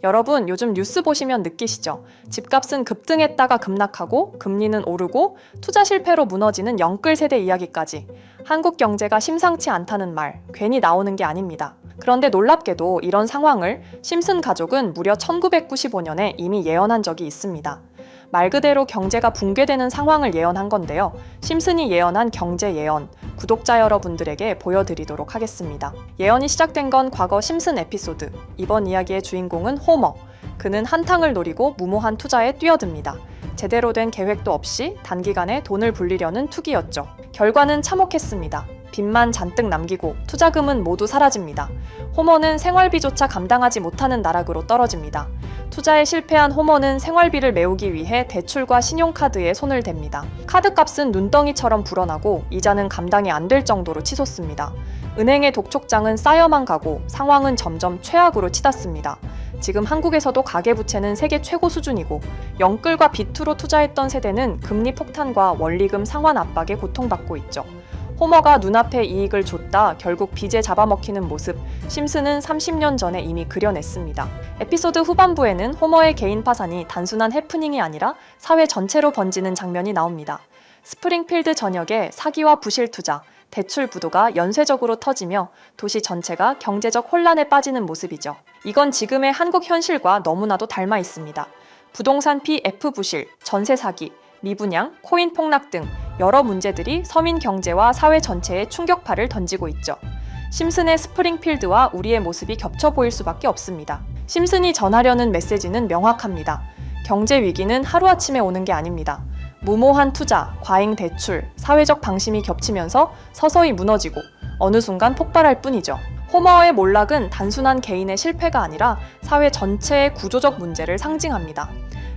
여러분 요즘 뉴스 보시면 느끼시죠? 집값은 급등했다가 급락하고 금리는 오르고 투자 실패로 무너지는 영끌 세대 이야기까지. 한국 경제가 심상치 않다는 말 괜히 나오는 게 아닙니다. 그런데 놀랍게도 이런 상황을 심슨 가족은 무려 1995년에 이미 예언한 적이 있습니다. 말 그대로 경제가 붕괴되는 상황을 예언한 건데요. 심슨이 예언한 경제 예언, 구독자 여러분들에게 보여드리도록 하겠습니다. 예언이 시작된 건 과거 심슨 에피소드. 이번 이야기의 주인공은 호머. 그는 한탕을 노리고 무모한 투자에 뛰어듭니다. 제대로 된 계획도 없이 단기간에 돈을 불리려는 투기였죠. 결과는 참혹했습니다. 빚만 잔뜩 남기고 투자금은 모두 사라집니다. 호머는 생활비조차 감당하지 못하는 나락으로 떨어집니다. 투자에 실패한 호머는 생활비를 메우기 위해 대출과 신용카드에 손을 댑니다. 카드값은 눈덩이처럼 불어나고 이자는 감당이 안 될 정도로 치솟습니다. 은행의 독촉장은 쌓여만 가고 상황은 점점 최악으로 치닫습니다. 지금 한국에서도 가계부채는 세계 최고 수준이고 영끌과 비투로 투자했던 세대는 금리 폭탄과 원리금 상환 압박에 고통받고 있죠. 호머가 눈앞에 이익을 줬다 결국 빚에 잡아먹히는 모습, 심슨은 30년 전에 이미 그려냈습니다. 에피소드 후반부에는 호머의 개인 파산이 단순한 해프닝이 아니라 사회 전체로 번지는 장면이 나옵니다. 스프링필드 전역에 사기와 부실 투자, 대출 부도가 연쇄적으로 터지며 도시 전체가 경제적 혼란에 빠지는 모습이죠. 이건 지금의 한국 현실과 너무나도 닮아 있습니다. 부동산 PF 부실, 전세 사기, 미분양, 코인 폭락 등 여러 문제들이 서민 경제와 사회 전체에 충격파를 던지고 있죠. 심슨의 스프링필드와 우리의 모습이 겹쳐 보일 수밖에 없습니다. 심슨이 전하려는 메시지는 명확합니다. 경제 위기는 하루아침에 오는 게 아닙니다. 무모한 투자, 과잉 대출, 사회적 방심이 겹치면서 서서히 무너지고 어느 순간 폭발할 뿐이죠. 호머의 몰락은 단순한 개인의 실패가 아니라 사회 전체의 구조적 문제를 상징합니다.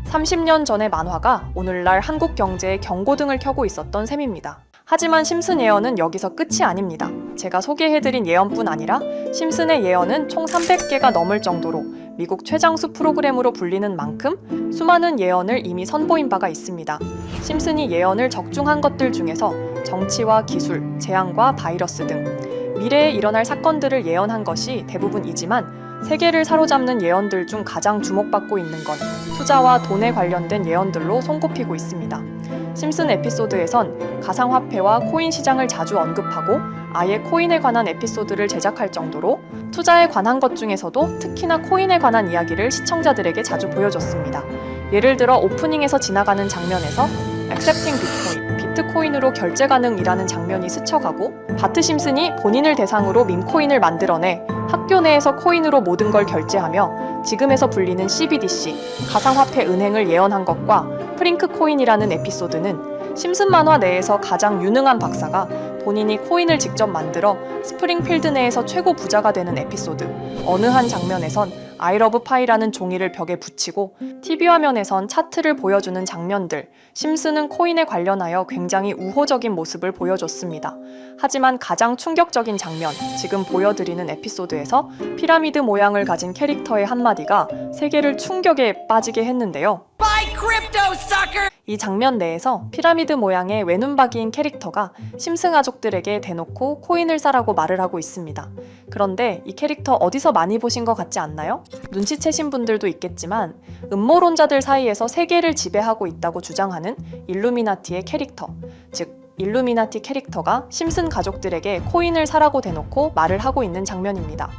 30년 전의 만화가 오늘날 한국 경제의 경고등을 켜고 있었던 셈입니다. 하지만 심슨 예언은 여기서 끝이 아닙니다. 제가 소개해드린 예언뿐 아니라 심슨의 예언은 총 300개가 넘을 정도로 미국 최장수 프로그램으로 불리는 만큼 수많은 예언을 이미 선보인 바가 있습니다. 심슨이 예언을 적중한 것들 중에서 정치와 기술, 재앙과 바이러스 등 미래에 일어날 사건들을 예언한 것이 대부분이지만 세계를 사로잡는 예언들 중 가장 주목받고 있는 건 투자와 돈에 관련된 예언들로 손꼽히고 있습니다. 심슨 에피소드에선 가상화폐와 코인 시장을 자주 언급하고 아예 코인에 관한 에피소드를 제작할 정도로 투자에 관한 것 중에서도 특히나 코인에 관한 이야기를 시청자들에게 자주 보여줬습니다. 예를 들어 오프닝에서 지나가는 장면에서 Accepting Bitcoin, 비트코인으로 결제 가능이라는 장면이 스쳐가고 바트 심슨이 본인을 대상으로 밈코인을 만들어내 학교 내에서 코인으로 모든 걸 결제하며 지금에서 불리는 CBDC, 가상화폐 은행을 예언한 것과 프링크 코인이라는 에피소드는 심슨 만화 내에서 가장 유능한 박사가 본인이 코인을 직접 만들어 스프링필드 내에서 최고 부자가 되는 에피소드, 어느 한 장면에선 I love pie라는 종이를 벽에 붙이고 TV 화면에선 차트를 보여주는 장면들, 심슨은 코인에 관련하여 굉장히 우호적인 모습을 보여줬습니다. 하지만 가장 충격적인 장면, 지금 보여드리는 에피소드에서 피라미드 모양을 가진 캐릭터의 한마디가 세계를 충격에 빠지게 했는데요. 이 장면 내에서 피라미드 모양의 외눈박이인 캐릭터가 심슨 가족들에게 대놓고 코인을 사라고 말을 하고 있습니다. 그런데 이 캐릭터 어디서 많이 보신 것 같지 않나요? 눈치채신 분들도 있겠지만 음모론자들 사이에서 세계를 지배하고 있다고 주장하는 일루미나티의 캐릭터, 즉 일루미나티 캐릭터가 심슨 가족들에게 코인을 사라고 대놓고 말을 하고 있는 장면입니다.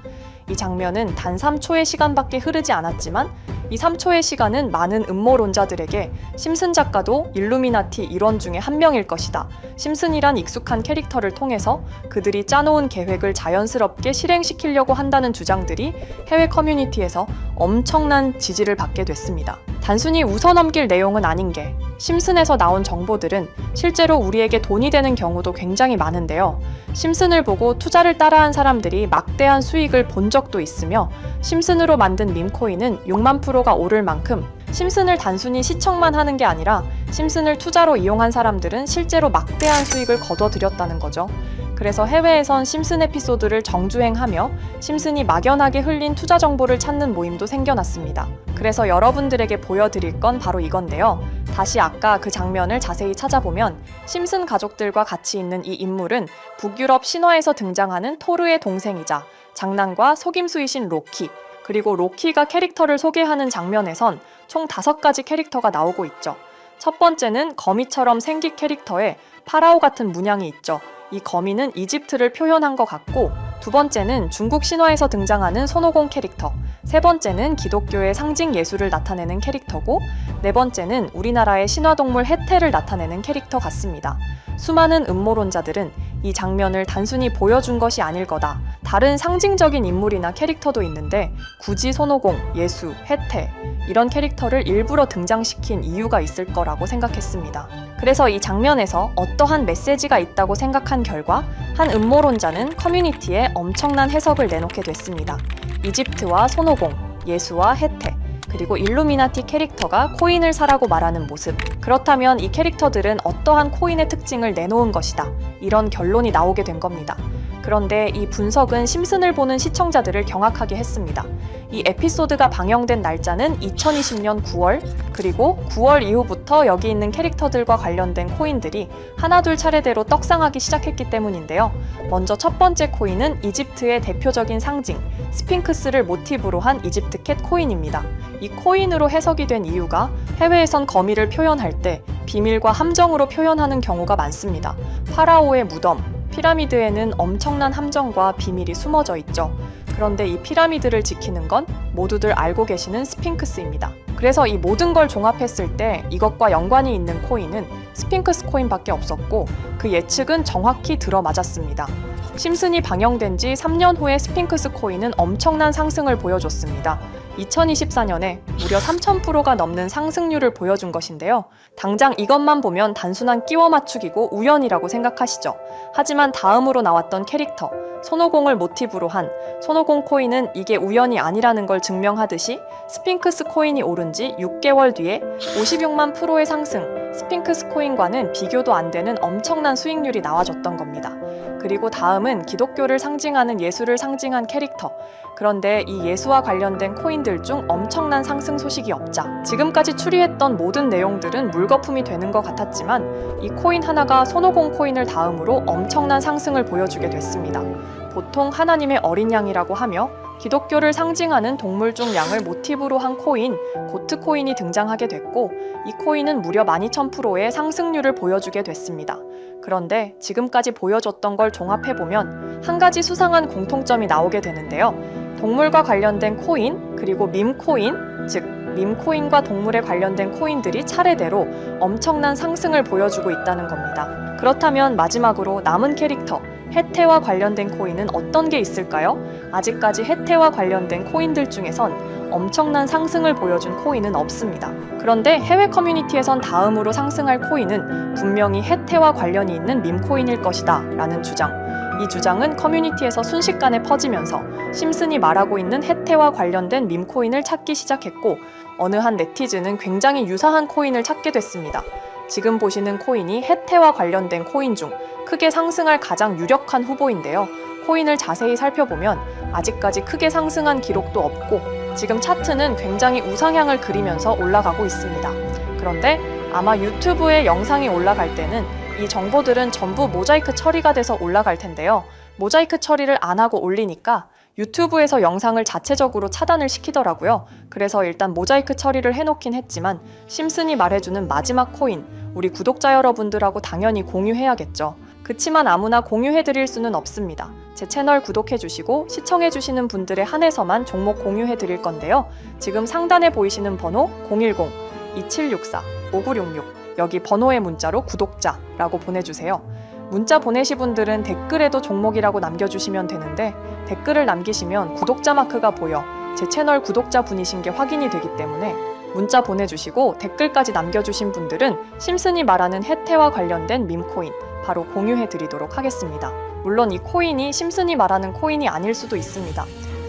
이 장면은 단 3초의 시간밖에 흐르지 않았지만 이 3초의 시간은 많은 음모론자들에게 심슨 작가도 일루미나티 일원 중에 한 명일 것이다. 심슨이란 익숙한 캐릭터를 통해서 그들이 짜놓은 계획을 자연스럽게 실행시키려고 한다는 주장들이 해외 커뮤니티에서 엄청난 지지를 받게 됐습니다. 단순히 웃어넘길 내용은 아닌 게 심슨에서 나온 정보들은 실제로 우리에게 돈이 되는 경우도 굉장히 많은데요. 심슨을 보고 투자를 따라한 사람들이 막대한 수익을 본 적도 있으며 심슨으로 만든 밈코인은 6만 프로가 오를 만큼 심슨을 단순히 시청만 하는 게 아니라 심슨을 투자로 이용한 사람들은 실제로 막대한 수익을 거둬들였다는 거죠. 그래서 해외에선 심슨 에피소드를 정주행하며 심슨이 막연하게 흘린 투자 정보를 찾는 모임도 생겨났습니다. 그래서 여러분들에게 보여드릴 건 바로 이건데요. 다시 아까 그 장면을 자세히 찾아보면 심슨 가족들과 같이 있는 이 인물은 북유럽 신화에서 등장하는 토르의 동생이자 장난과 속임수이신 로키, 그리고 로키가 캐릭터를 소개하는 장면에선 총 5가지 캐릭터가 나오고 있죠. 첫 번째는 거미처럼 생긴 캐릭터에 파라오 같은 문양이 있죠. 이 거미는 이집트를 표현한 것 같고, 두 번째는 중국 신화에서 등장하는 손오공 캐릭터, 세 번째는 기독교의 상징 예술을 나타내는 캐릭터고, 네 번째는 우리나라의 신화동물 해태를 나타내는 캐릭터 같습니다. 수많은 음모론자들은 이 장면을 단순히 보여준 것이 아닐 거다, 다른 상징적인 인물이나 캐릭터도 있는데 굳이 손오공, 예수, 해태 이런 캐릭터를 일부러 등장시킨 이유가 있을 거라고 생각했습니다. 그래서 이 장면에서 어떠한 메시지가 있다고 생각한 결과 한 음모론자는 커뮤니티에 엄청난 해석을 내놓게 됐습니다. 이집트와 손오공, 예수와 해태, 그리고 일루미나티 캐릭터가 코인을 사라고 말하는 모습. 그렇다면 이 캐릭터들은 어떠한 코인의 특징을 내놓은 것이다, 이런 결론이 나오게 된 겁니다. 그런데 이 분석은 심슨을 보는 시청자들을 경악하게 했습니다. 이 에피소드가 방영된 날짜는 2020년 9월, 그리고 9월 이후부터 여기 있는 캐릭터들과 관련된 코인들이 하나둘 차례대로 떡상하기 시작했기 때문인데요. 먼저 첫 번째 코인은 이집트의 대표적인 상징, 스핑크스를 모티브로 한 이집트 캣 코인입니다. 이 코인으로 해석이 된 이유가 해외에선 거미를 표현할 때 비밀과 함정으로 표현하는 경우가 많습니다. 파라오의 무덤, 피라미드에는 엄청난 함정과 비밀이 숨어져 있죠. 그런데 이 피라미드를 지키는 건 모두들 알고 계시는 스핑크스입니다. 그래서 이 모든 걸 종합했을 때 이것과 연관이 있는 코인은 스핑크스 코인밖에 없었고, 그 예측은 정확히 들어맞았습니다. 심슨이 방영된 지 3년 후에 스핑크스 코인은 엄청난 상승을 보여줬습니다. 2024년에 무려 3000%가 넘는 상승률을 보여준 것인데요. 당장 이것만 보면 단순한 끼워 맞추기고 우연이라고 생각하시죠. 하지만 다음으로 나왔던 캐릭터, 손오공을 모티브로 한 손오공 코인은 이게 우연이 아니라는 걸 증명하듯이 스핑크스 코인이 오른 지 6개월 뒤에 56만 %의 상승, 스핑크스 코인과는 비교도 안 되는 엄청난 수익률이 나와줬던 겁니다. 그리고 다음은 기독교를 상징하는 예수를 상징한 캐릭터. 그런데 이 예수와 관련된 코인들 중 엄청난 상승 소식이 없자 지금까지 추리했던 모든 내용들은 물거품이 되는 것 같았지만 이 코인 하나가 손오공 코인을 다음으로 엄청난 상승을 보여주게 됐습니다. 보통 하나님의 어린 양이라고 하며 기독교를 상징하는 동물 중 양을 모티브로 한 코인, 고트 코인이 등장하게 됐고, 이 코인은 무려 12000%의 상승률을 보여주게 됐습니다. 그런데 지금까지 보여줬던 걸 종합해보면 한 가지 수상한 공통점이 나오게 되는데요. 동물과 관련된 코인, 그리고 밈코인, 즉 밈코인과 동물에 관련된 코인들이 차례대로 엄청난 상승을 보여주고 있다는 겁니다. 그렇다면 마지막으로 남은 캐릭터, 해태와 관련된 코인은 어떤 게 있을까요? 아직까지 해태와 관련된 코인들 중에선 엄청난 상승을 보여준 코인은 없습니다. 그런데 해외 커뮤니티에선 다음으로 상승할 코인은 분명히 해태와 관련이 있는 밈코인일 것이다 라는 주장. 이 주장은 커뮤니티에서 순식간에 퍼지면서 심슨이 말하고 있는 해태와 관련된 밈코인을 찾기 시작했고, 어느 한 네티즌은 굉장히 유사한 코인을 찾게 됐습니다. 지금 보시는 코인이 해태와 관련된 코인 중 크게 상승할 가장 유력한 후보인데요. 코인을 자세히 살펴보면 아직까지 크게 상승한 기록도 없고, 지금 차트는 굉장히 우상향을 그리면서 올라가고 있습니다. 그런데 아마 유튜브에 영상이 올라갈 때는 이 정보들은 전부 모자이크 처리가 돼서 올라갈 텐데요. 모자이크 처리를 안 하고 올리니까 유튜브에서 영상을 자체적으로 차단을 시키더라고요. 그래서 일단 모자이크 처리를 해놓긴 했지만 심슨이 말해주는 마지막 코인, 우리 구독자 여러분들하고 당연히 공유해야겠죠. 그치만 아무나 공유해드릴 수는 없습니다. 제 채널 구독해주시고 시청해주시는 분들에 한해서만 종목 공유해드릴 건데요. 지금 상단에 보이시는 번호 010-2764-5966 여기 번호의 문자로 구독자라고 보내주세요. 문자 보내신 분들은 댓글에도 종목이라고 남겨주시면 되는데, 댓글을 남기시면 구독자 마크가 보여 제 채널 구독자 분이신 게 확인이 되기 때문에 문자 보내주시고 댓글까지 남겨주신 분들은 심슨이 말하는 해태와 관련된 밈코인 바로 공유해드리도록 하겠습니다. 물론 이 코인이 심슨이 말하는 코인이 아닐 수도 있습니다.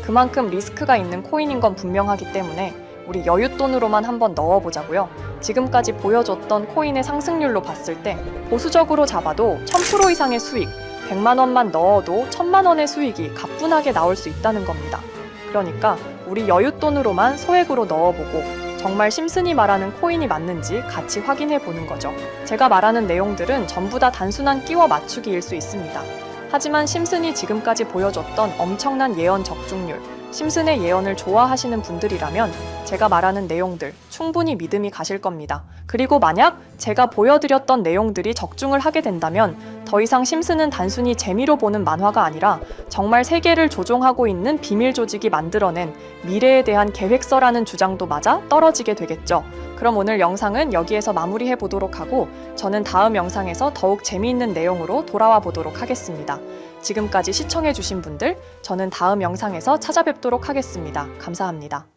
그만큼 리스크가 있는 코인인 건 분명하기 때문에 우리 여윳돈으로만 한번 넣어보자고요. 지금까지 보여줬던 코인의 상승률로 봤을 때 보수적으로 잡아도 1000% 이상의 수익, 100만 원만 넣어도 1000만 원의 수익이 가뿐하게 나올 수 있다는 겁니다. 그러니까 우리 여윳돈으로만 소액으로 넣어보고 정말 심슨이 말하는 코인이 맞는지 같이 확인해 보는 거죠. 제가 말하는 내용들은 전부 다 단순한 끼워 맞추기일 수 있습니다. 하지만 심슨이 지금까지 보여줬던 엄청난 예언 적중률, 심슨의 예언을 좋아하시는 분들이라면 제가 말하는 내용들 충분히 믿음이 가실 겁니다. 그리고 만약 제가 보여드렸던 내용들이 적중을 하게 된다면 더 이상 심슨은 단순히 재미로 보는 만화가 아니라 정말 세계를 조종하고 있는 비밀 조직이 만들어낸 미래에 대한 계획서라는 주장도 맞아 떨어지게 되겠죠. 그럼 오늘 영상은 여기에서 마무리해 보도록 하고 저는 다음 영상에서 더욱 재미있는 내용으로 돌아와 보도록 하겠습니다. 지금까지 시청해 주신 분들, 저는 다음 영상에서 찾아뵙도록 하겠습니다. 감사합니다.